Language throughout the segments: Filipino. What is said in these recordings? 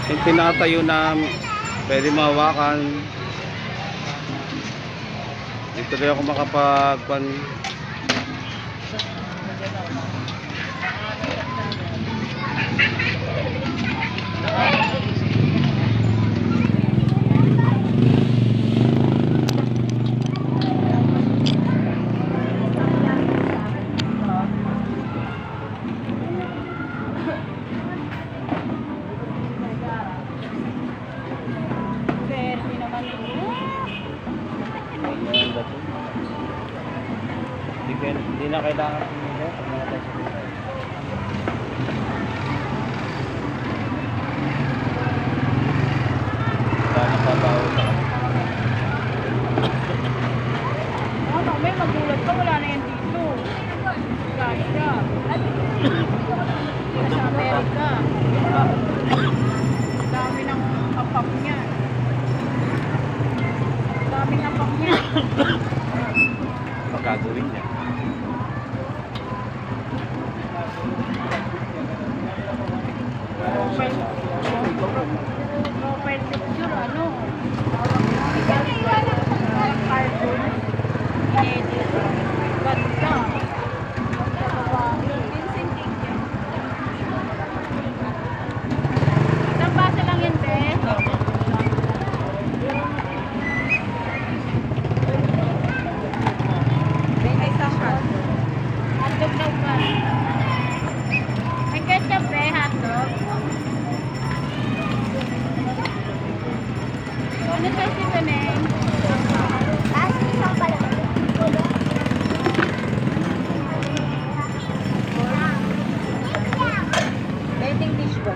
Yung tinatayo na pwede mahawakan. Dito rin ako makapagpan. Hindi na kailangan pumili pag mga tayo sa buhay. Dahil napabaho sa May magulat ka, wala na yan dito. Gaya. Sa Amerika. Dami ng apap niya. Dami ng apap niya. pagkagawin niya. Profile picture, ano? Cartoon. Edit. Ganda. Isang basa lang yun, be. May isang hotdog. Hotdog daw ba? May ketchup, be, hotdog. Ano sa si Beneng? Betting dish ba?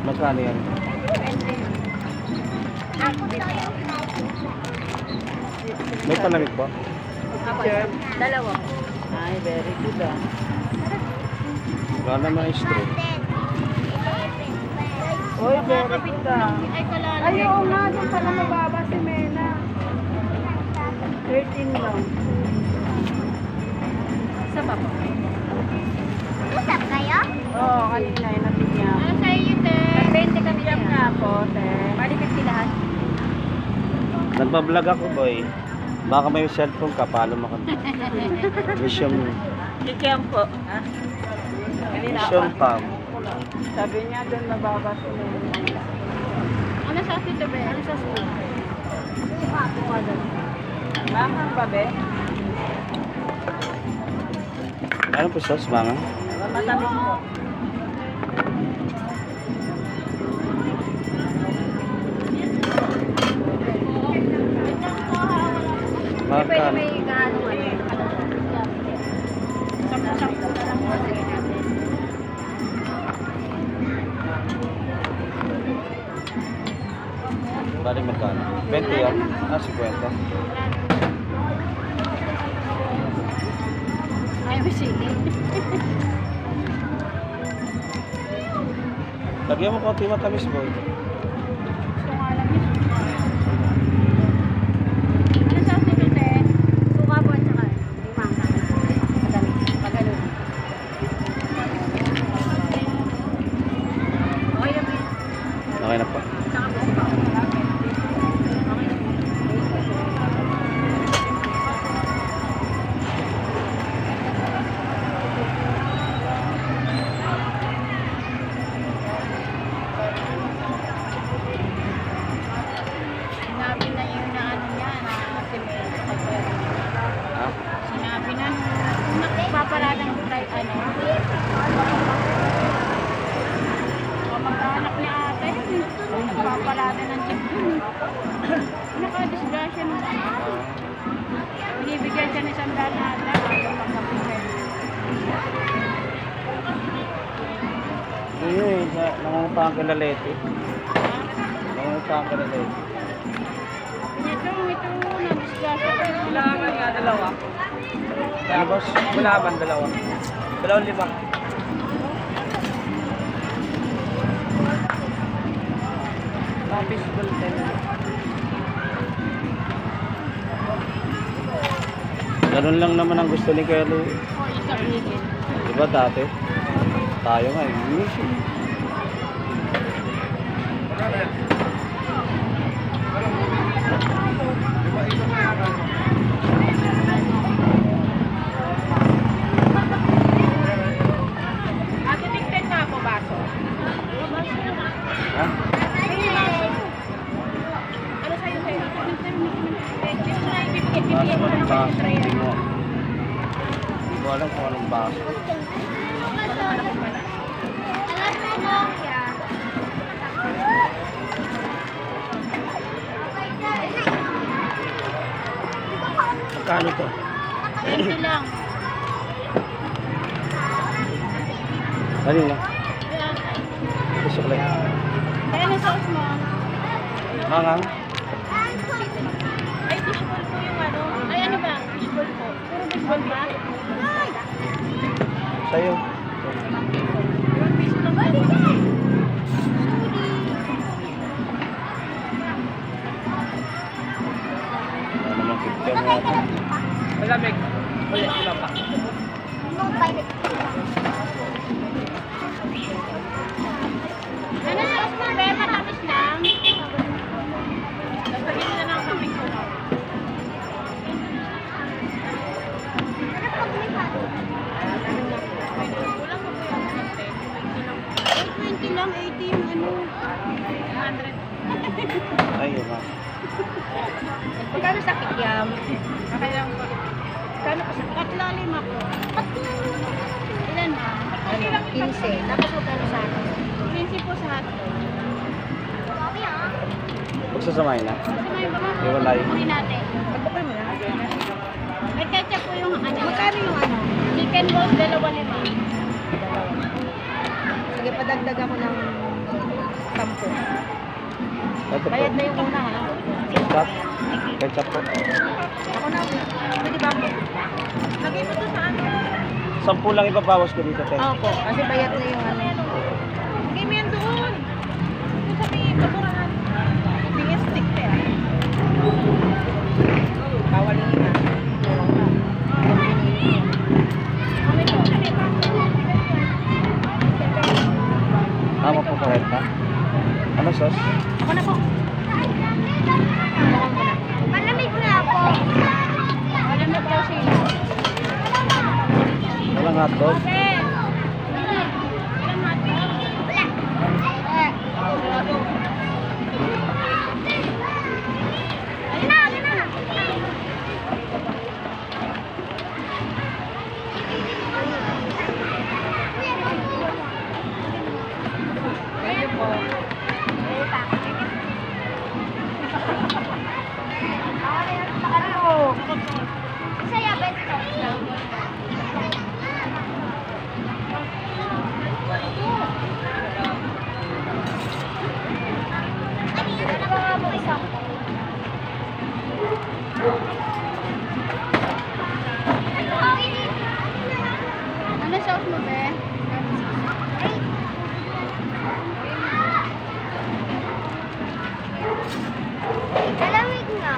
Magkano yan? 20. May palamig ba? Dalawa. Ay, very good ah. Wala naman yung straw. Uy, very good ah. Ay, kalala. Ay, oo nga, doon pala mababa si Mena. 13 lang. Isa pa po. Usap kayo? Oo, kanina, inatid niya. Ano sa iyo, te? 20 kami lang nga po, te. Balik kasi lahat. Nagbablog ako, boy. Baka may cellphone ka, follow mo kami. Mission, Kikiyam po. Ha? Kanina mission pa. pam. Sabi niya, doon mababa si Mena. Ano sa akin, be? Ano sa school? Mangang pa, be? Ano po sauce, mga? Matamis po. Pwede Magkano? may gaano ano. Sampu-sampu na lang kasi natin. Bali magkano? 20 yan? Ah, 50. Ay, sige. Lagyan mo konti matamis, boy. Gusto nga lang yun. Ano sa akin, te? Suka po at saka limang. Madami. Pagano. Okay na, be. Okay na po. Saka po suka. Okay na. Sinabi na yun na ano niya, na simento sa pwede. Ha? Sinabi na nung nagpaparadang tayo, ano, kamag-anak ni ate, nagpaparada ng jeep dun. Nakadisgrasya nung ano. Binibigyan siya ng sandal na ata, ayaw magkapigay. Yun eh, nangungupahan ka na lete. Nangungupahan ka na lete. Ito, nadisgrasya ko. Kailangan nga, dalawa. Ano, boss? Bulaban, dalawa. Dalawang lima. Baseball din. Ganun lang naman ang gusto ni Kelly. O, isang higit. Diba dati? Tayo nga eh. Ate, tignan na ako baso. Ha? Ano sa'yo sa'yo? Just try, bibigyan ko ng Baso, try. hindi mo. Hindi ko alam kung anong baso. Magkano to? 20 lang. Dali na. Gusto ko lang. Kaya na sauce mo. Hangang? Ay, fishball po yung ano. Ay, ano ba? Fishball po. Puro fishball ba? Sa'yo. Yung piso lang ba? Ano naman picture natin? Malamig. Ulit, sila pa. Ano sauce mo, be? Matamis lang. Tapos lagyan mo na ng kaping ko. Kulang mo po yung konti. 20 lang, 80 yung ano. 100. Ayun ha. Magkano sa kikiam? Okay lang po. Magkano pa sa katlalim ako? Ilan ma? Okay lang 15. Tapos magkano sa akin? 15 po sa hotdog. Magsasamahin na. Kasi may mga Iwalay. kukunin natin. Magkakul mo na. May ketchup po yung ano. Magkano yung ano? Chicken balls, 2.5. Sige, padagdag ako ng 10. Ito po. Bayad na yung una, ha? Ketchup. Ketchup po. Ako na. Pwede ba ako? Lagay mo to sa ano? 10 lang ipabawas ko dito, te. Opo, kasi bayad na yung ano. Lagay mo yan doon. Doon sa may basurahan. Bigas stick te ah. Bawal yung iba. Ano ito? Tama po correct ha? Ano sauce? Ako na po. Malamig na ako. Alam mo daw sila. Walang hotdog? Okay. Ilang mati? Alin na, alin na. Thank you po. Saya ba ito? Ano ba nga mo isang? Ano sauce mo be? Malamig nga.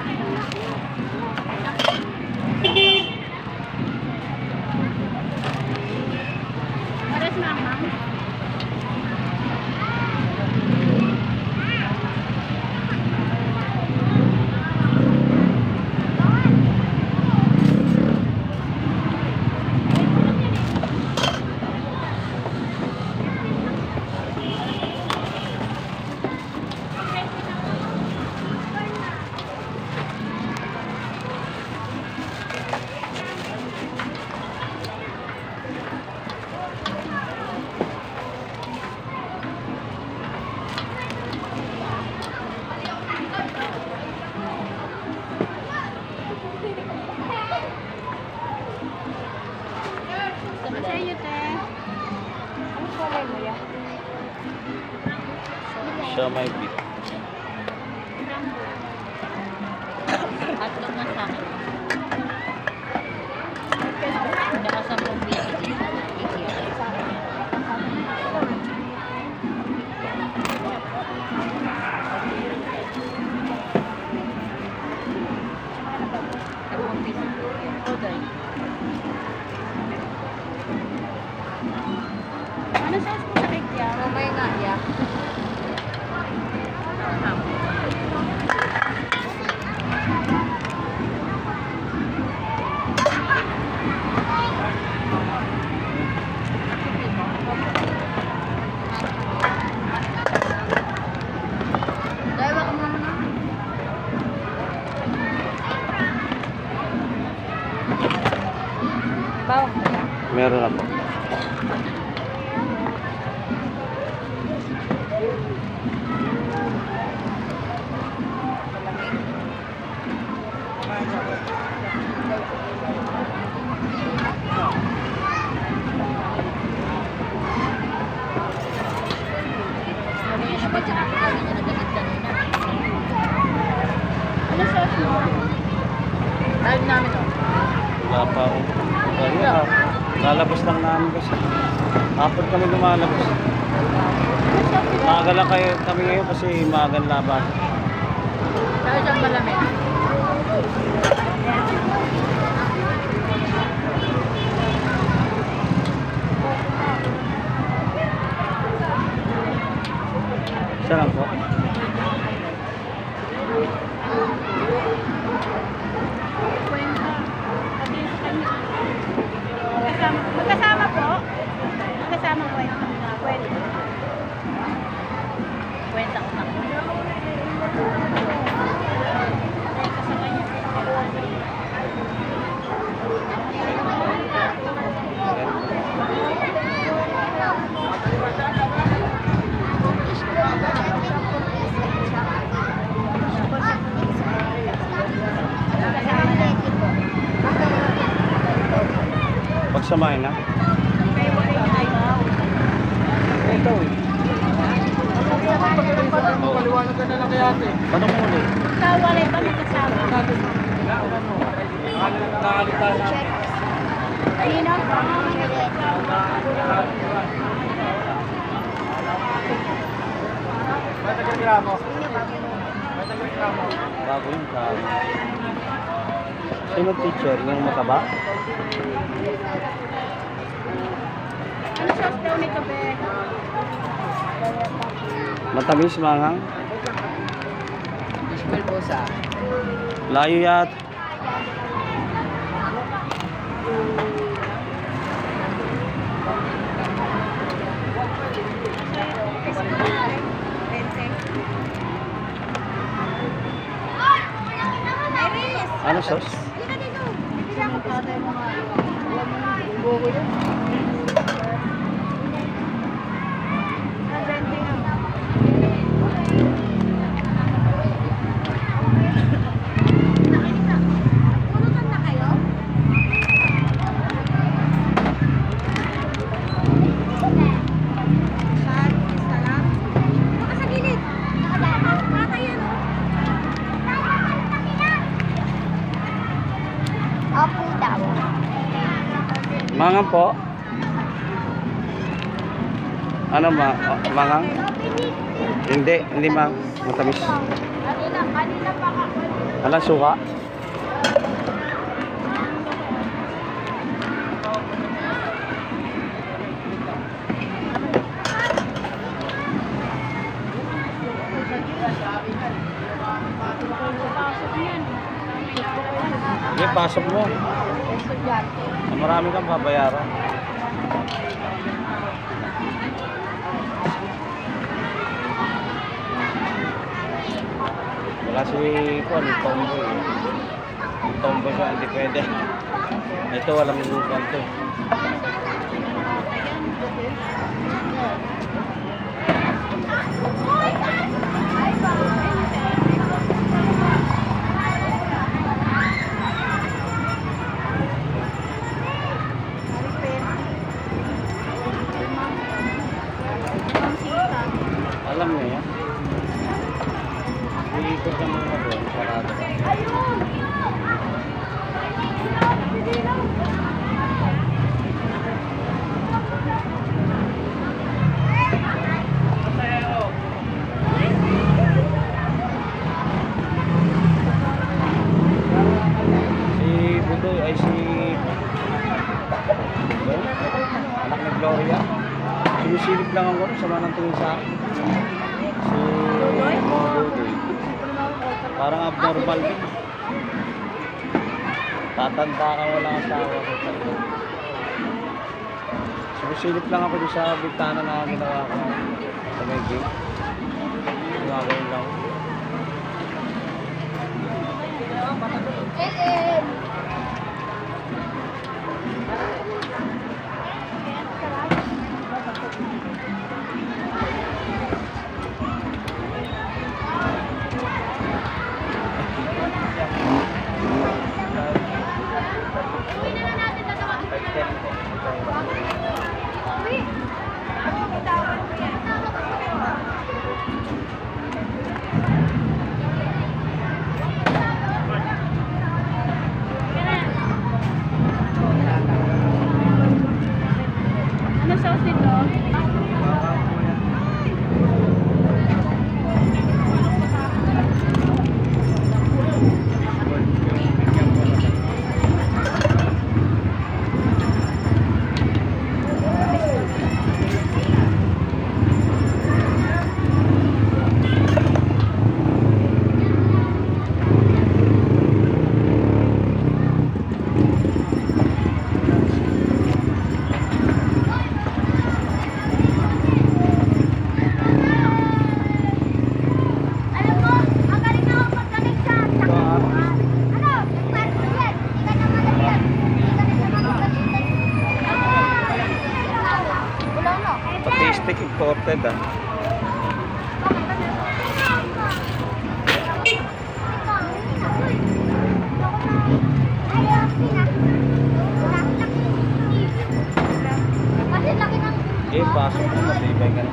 Pares mama. Sa iyo te. Ano kulay mo yan? Siya may beef. Hotdog na sa akin. Saka sa pang-bili. Ano Sa kikiam. Mamay nga, ya. Dalawa ka muna na. Bawang ba yan? Meron na po. Sabi niya na ba dyan ako? Sabi niya nagagad kanina. Ano sauce mo? Live namin o. Wala pa ako. Lalabas lang namin kasi. Apat kami lumalabas. Maaga lang kayo kami ngayon kasi maaga laban. Kaya siyang malamig. Isa lang po. Kwenta. Sabi sa kanya. Magkasama po. Magkasama kwenta. Kwenta. Kwenta ko na. Kwenta sa kanya. Pagsamahin na. Ito eh. Paliwanag ka na lang kay ate. Paano mo ulit? Kawalay ba magkasama? Nakalita na. Nino? Matagal gramo. Matagal gramo. Bago yung tao. Sino teacher? Yung mataba? Ano sauce daw nito, be? Matamis, manghang? Ismail Bosa. Layo yat. Ano sauce? Opo daw. Mangang po? Ano mangang? Hindi matamis. Kanina pa ka. Alang suka? Pasok yan. Hindi, pasok mo. Estudyante. Marami kang babayaran. Wala si Tomboy. Tomboy siya, hindi pwede. Ito, walang kanto. Alam niya yan. Iikot ka muna doon. Parado. ewan ko rin, sama ng tingin sa akin. Si Dudoy. Parang abnormal din. Tatanda ka, wala asawa. Sumisilip lang ako doon sa bintana na ginawa ko sa may gate. Gumagawin lang. Ano sauce nito? Alam mo, ang galing ako pagdating sa takbuhan. Ano? Nagparte yan. Hindi ka naman yan. Hindi ka naman magpatutan. Wala na. Artistic imported ah. Kasi laki ng... Eh, pasok mo, matibay ka na.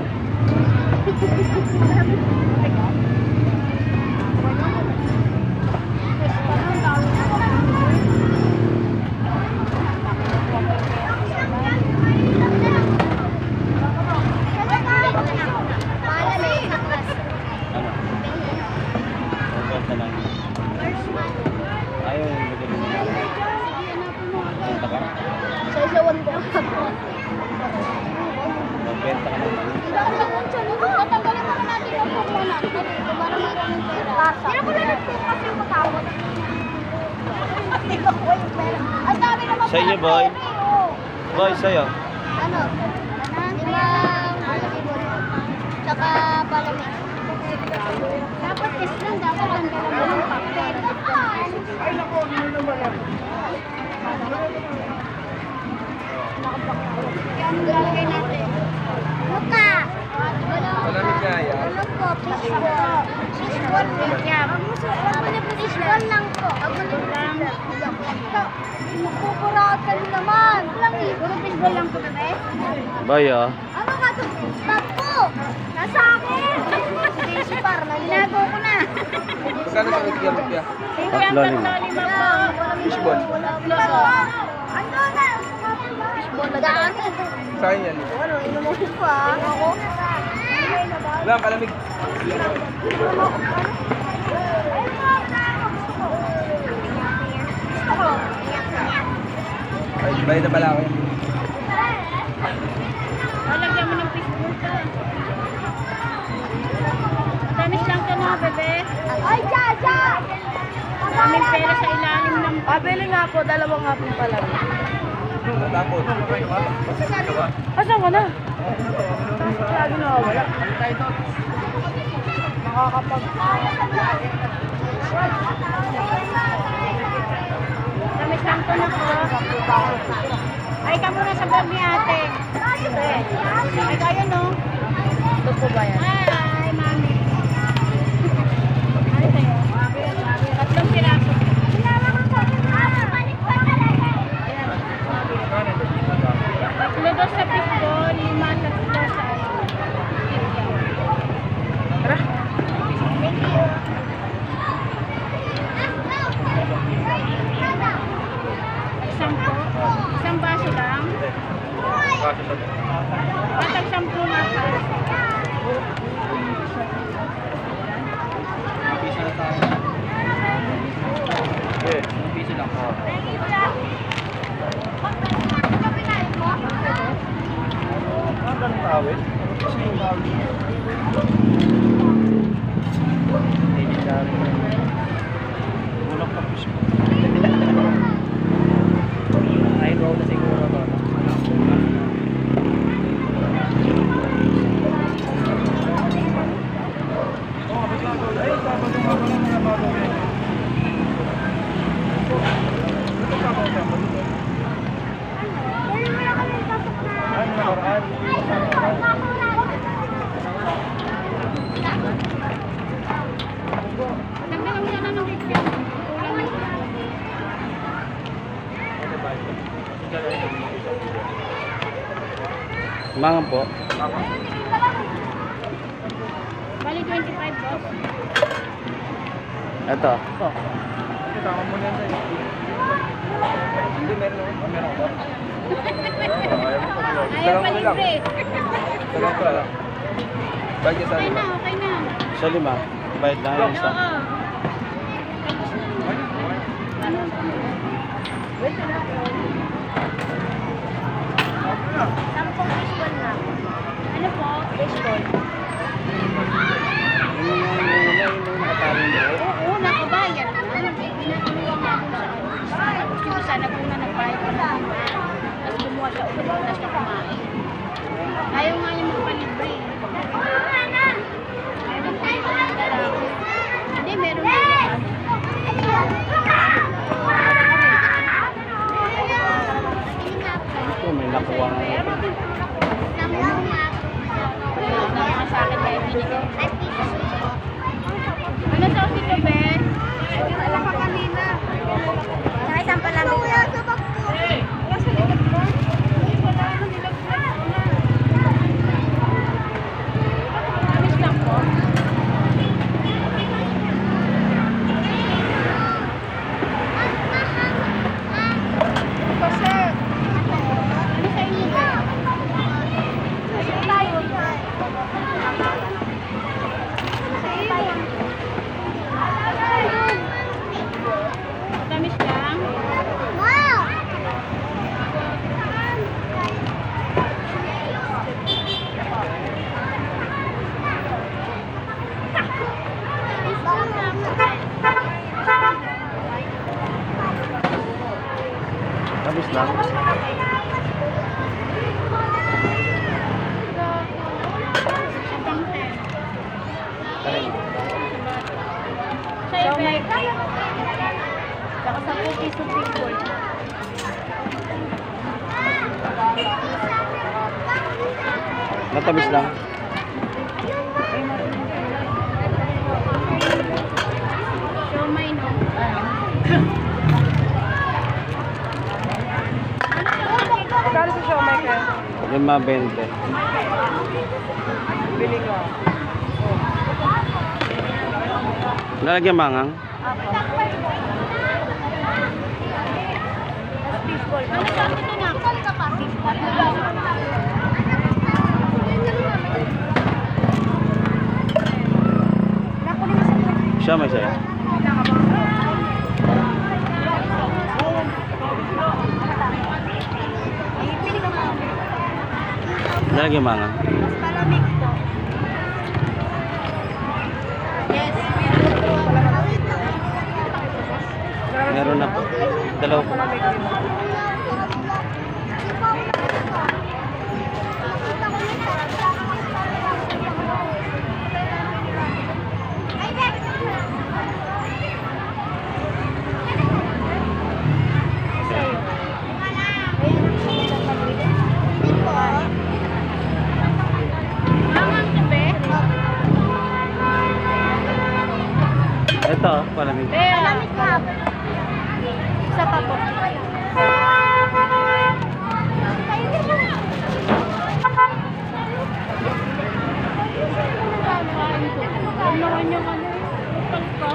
Ano? Ang ganda lang. Ayaw yung bigyan mo. Punta ka? Sa isawan ko. Magbenta ka naman. Tatanggalin muna natin yung phone muna. Para maraming pera. Hindi ko lang nag-phone kasi yung matawag. Hindi ko yung pera. Ang dami naman Sa iyo, boy. Boy, sa'yo. Ano? Limang alibon. Tsaka palamig. Dapat is lang. Dapat ang dalawa ng papel. Ay, naku. Ano naman lang? Ano lalagay natin? Luka! Malamig nga yan. Ano po? Fishball. Fishball. Fishball lang po. Magpupurakan naman. Puro fishball lang po kami. Boy, oh. Ano ka ito? Tapo! Nasa akin! Daisy par, nalinago ko na. Saan sa Lumpia? Tatlo lima. Fishball. Ano na? Fishball na daan. Saan yan? Ano, inumin ko ah. Ako? Wala, palamig. Ay, bayad na pala ako yan. Lalagyan mo ng fishball ka. Tamis lang ka na, bebe. Ay, Jaja! Daming pera sa ilalim ng... Pabili nga po, dalawang hapon pa lang. Matapos. Asan ka na? Lagi na wala. Makakapag... Tamis lang ka na po. Ay, ka muna sa bag ni ate. Ay, kaya no? Ito po ba yan? Ay, mami. Ay, sa'yo. Tatlong piraso. Tatlo daw sa fishball, 5 tatlo sa Tara. isang baso lang. Patag 10 na pa. Bulak pa fish po. Ay, daw na siguro to. Nagbilang mo na ng video. Mangan po. Bali 25 boss. Ito. Ayaw pa libre. Okay na, okay na. Sa 5. Bayad na yung isa. Oo. Sampung baseball na. Ano po? Baseball. Yung nakataling doon. Oo, nakabayan na. Ginagawa nga ako sa ano. Gusto ko sana kuna nagbayad pa na. Tapos kumuha siya ulit. Tapos na kumain. Ayaw nga niya magpalibre. Hindi, meron na. Ito, may nakuha nga. Wala sa akin kaya binigay. Ano sa dito, be? Wala pa kanina. Saka isang palamig. Wala sa likod mo. Wala na nilaglag. Amis lang po. Kasi, ano sa inyo ba? Ayun tayo. Matamis lang. Tapos lang. Kain. Sa effect. Saka sa cookies of people. Matamis lang. Siomay, no? Magkano sa siomay kayo? 5.20. Bili ko. Lalagyan mangang. Fishball. Ano sa ito na? Saan ka pa? Fishball. Siya may saya. Pili ka mo. Lalagyan mangang. Mas malamig po. Yes, meron po. Meron na po. Dalawa po. Ito, palamig. Malamig ka. Isa pa po. Alam naman yung ano, pagka.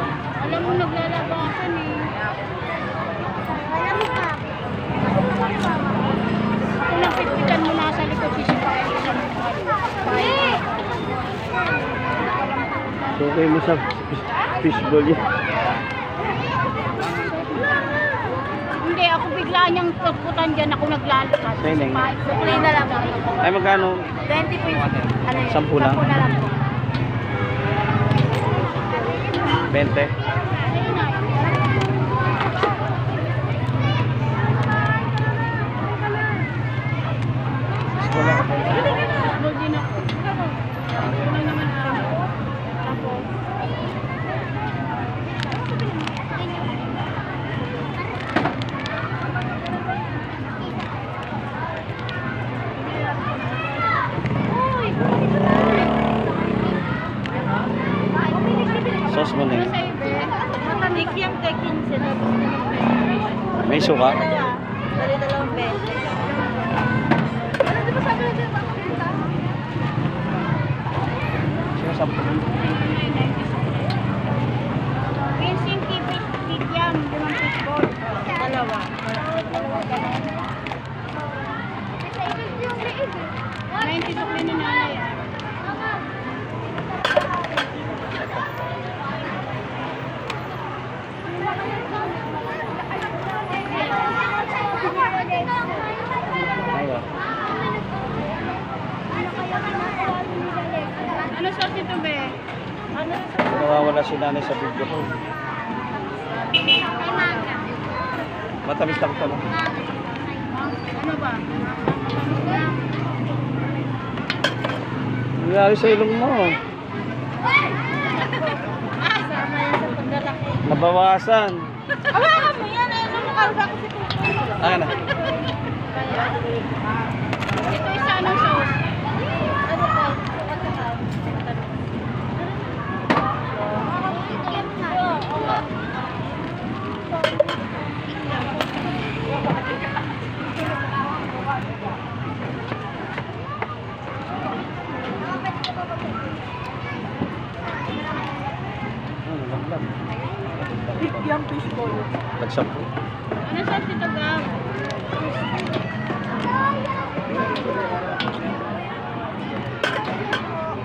Alam mo naglalabasan eh. Malamig ka. Ako lang pitpitan mo nasa likod, sisipain ko sa mukha. Okay mo sa fishball yun. Hindi, ako bigla niyang pagputan dyan, ako naglalakad. Sa'yo, Neng. Sukulay na lang. Ay, magkano? 20 po yung Ano yun? 10 lang? 10 na lang po. 20. Wala ka pa. Gold din ako. Ano naman ako? Tapos, Sauce mo na yun. matanik yung tekin sila. May suka? Bali 2 beses. Ano di ba sabi na dyan? Siya 10. Ginseng kipit kikiam, 5 fishball. Dalawa. Sa ibig yung liig eh. 90 sukli ni nanay. Ayun. Ano sauce ito, be? Ano sa Nawawala si nanay sa video ko. May manga. Matamis lang ito. No? ano ba? Nangyari sa ilong mo. Sama yan sa paglalaki. Nabawasan. Awa mo yan, ano mo karga ko si Tutoy. Ano? Ito isa anong sauce? Ano ba? Yung fishball. Tagsampu. Ano sauce ito, Gab?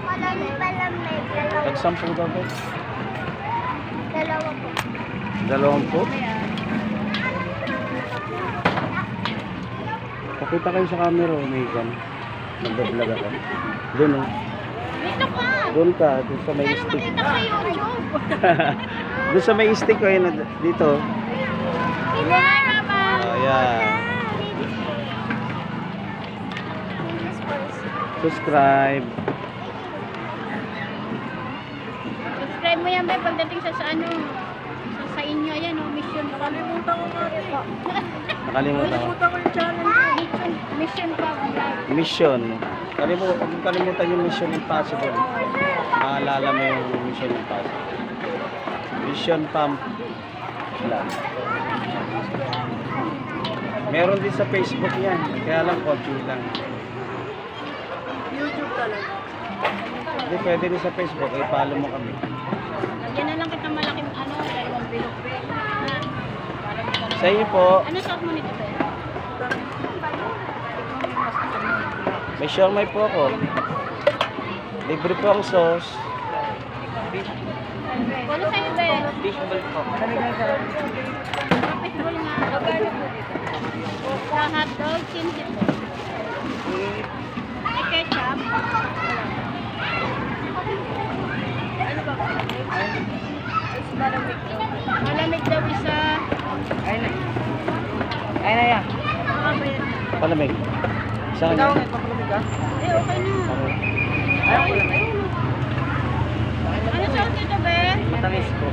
Marami pala may dalawa. Tagsampu daw po. Dalawa po. 20. Pakita kayo sa camera, may gan. Nagbablog ako. Doon oh. Dito ka! Doon ka, doon sa may Pero stick. makita ko sa YouTube. Doon sa may stick ko yun, dito. Hi, Mama! Oh, yeah. Subscribe. Subscribe mo yan, be, pagdating sa ano, sa inyo, yan, oh, mission pa. Kalimutan ko nga eh. Nakalimutan ko. Kalimutan ko yung channel. Mission pa, vlog. Mission. Huwag mong kalimutan yung Mission Impossible. Maalala mo yung Mission Impossible. Mission Pump lang. Meron din sa Facebook yan. Kaya lang konti lang. YouTube talaga. Hindi, pwede din sa Facebook. I-follow mo kami. Lagyan na lang kita malaking ano, 2 bilog. Sa inyo po, Ano sauce mo nito, be? may siomay po ako. Libre po ang sauce. Ano sa'yo, be? Fishball po. Fishball nga. Magkano po dito? Sa hotdog, 15 po. May ketchup. Ano ba? Malamig daw isa. Ay na yan. Palamig. Sa kanya. Papalamig ka? Eh, okay na. Ayaw ko lang. Ano sauce ito, be? Matamis po.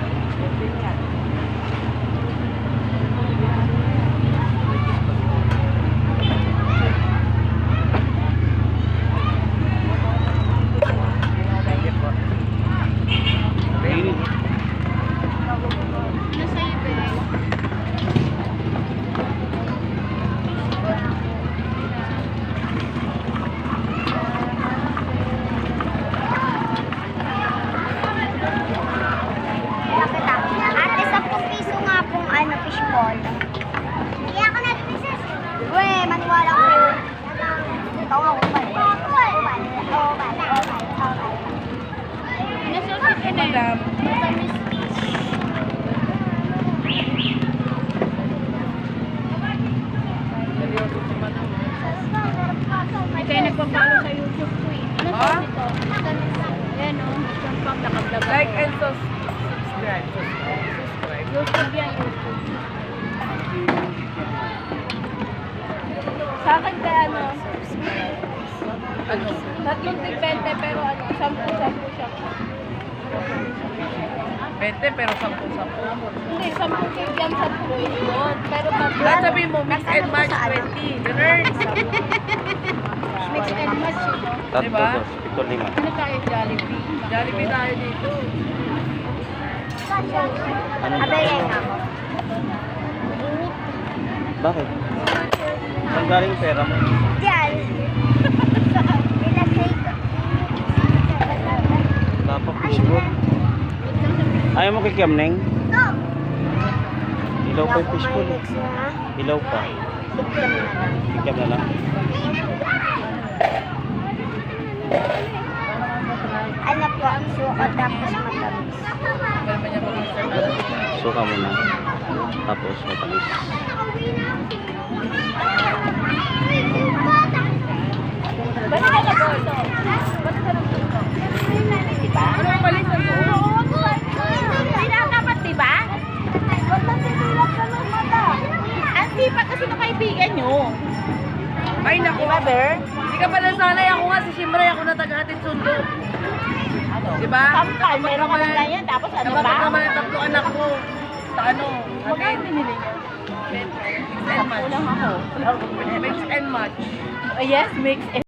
Mainit. Ano sa'yo, be? Ate, 10 piso nga pong ano, fishball. Hindi ako nag-business. Uwe, maniwala ko sa'yo. Ikaw nga, kupal. Ano sauce ito, madam? May kayo nagpapalo sa YouTube ko eh. Ano sauce ito? Like and subscribe. YouTube yan, YouTube. Sa akin kaya ano, Ano? tatlong tig 20 pero ano, 10 siya. 20 pero 10. Hindi, 10 tig yan, 10 yun. Pero tatlo. Lahat sabihin mo, mix and match 20. Ganun. Mix and match yun. Tatlo, Diba? dos, pito, lima. Ano tayo, Jollibee? Jollibee tayo dito. Ano ba? Abay na ako. Bakit? Saan galing pera mo? Diyan. Nilagay ko. Dapat fishbowl. Ayaw mo kikiam, Neng? No. Ilaw pa yung fishbowl. Mix na. Ilaw pa. Bigyan na lang. Kikiam na lang. Ano po ang suka tapos matamis. Kaya ba niya mag-start? Suka muna. Tapos matamis. Ba't ka na po ito? Ba't ka na po ito? Diba? Ano ang mali sa iyo? Hindi na dapat, diba? Ba't nagtitulak ka ng mata? Ang sipat kasi ng kaibigan nyo. Ay, naku. Diba, Ber? Hindi ka pala sanay. Ako nga si Shimray. Ako na taga-hatid sundo. Ano? Diba? Sampal, meron ka lang ganyan, tapos ano ba? Kapag naman ang tatlo anak ko. Sa ano? Magkano Hatid. binili niyo? Mix and match. Kulang ako. Mix and match. Yes, mix and